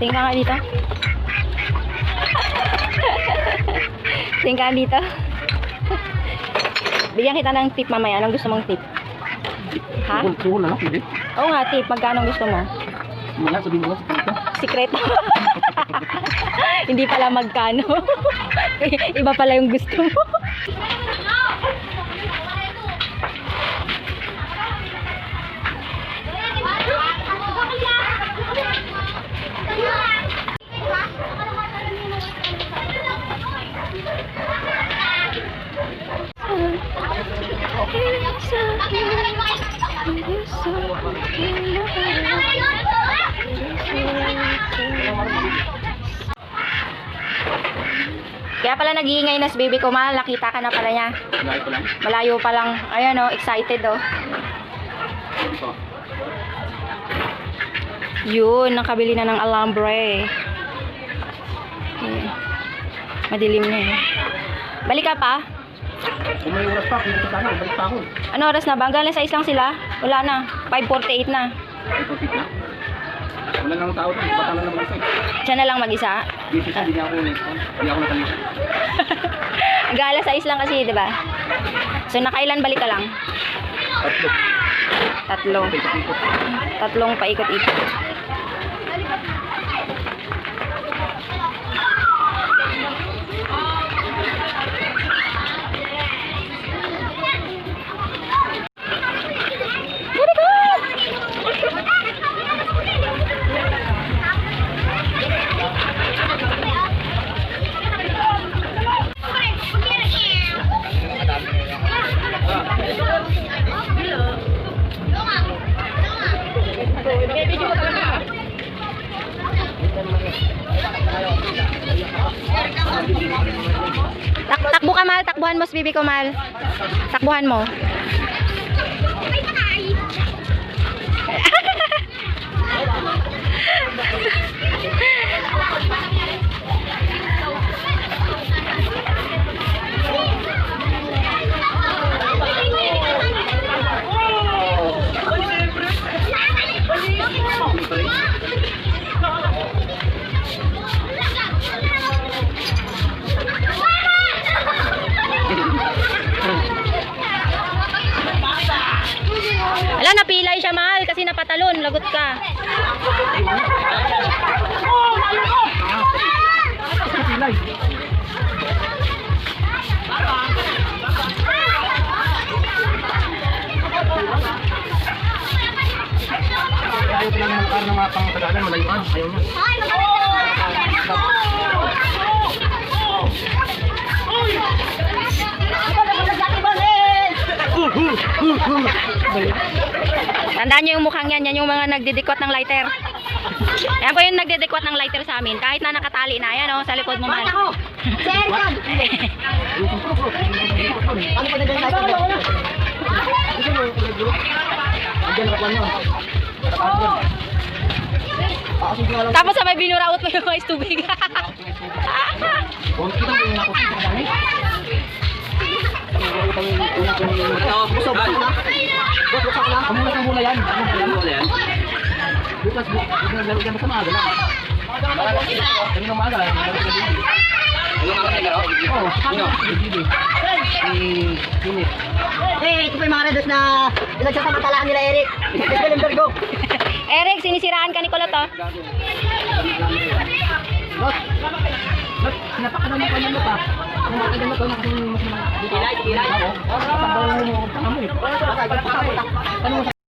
Tingin ka nga dito. Tingin ka dito. Bigyan kita ng tip mamaya. Anong gusto mong tip? Ha? Suhol na lang, hindi. Oo nga, tip. Magkano gusto mo? Wala, sabihin mo sa Sikreto. Hindi pala magkano. Iba pala yung gusto mo. Kaya pala nag-iingay na si baby ko, mahal. Nakita ka na pala niya. Malayo pa lang. Malayo pa lang. Ayan o, excited o. Ito. Yun, nakabili na ng alambre. Madilim na eh. Balik ka pa? Kung may oras pa, pinito sana, balik pa ako. Ano oras na ba? Hanggang sa islang sila? Wala na. 5:48 na. Ito, tip na. Wala lang tao doon, bata lang naman isa. Siya na lang mag-isa. Busy siya, hindi ako natalisa. Hanggang alas 6 lang kasi, di ba? So, nakailan balik ka lang? Tatlo. Tatlong paikot-ikot. Takbo ka, Mal. Takbuhan mo si bibi ko, Mal. Takbuhan mo. Ala, napilay siya, Mahal, kasi napatalon. Lagot ka. Pilay. Ayaw ko lang malakar ng mga pangtagalan, malayuan. Ayaw niya. Tandaan nyo yung mukhang yan. Yan yung mga nagdidikwat ng lighter. Yan po yung nagdidikwat ng lighter sa amin. Kahit na nakatali na. Yan o, sa likod mo, Mahal. Sir, God! Ano pa naging lighter? Tapos sa may binuraot mo yung mais tubig. Bukas lalagyan mo sa maaga lang. Kanina maaga lang. Ito pa yung mga redos na pinagsasamantalaan nila, Eric. Espelenbergo. Eric, sinisiraan ka ni Kulot, oh. Napakadam mo pa niya pa. Napakadam mo pa na kasi mas Kilay. Sabaw mo mo. Ano mo?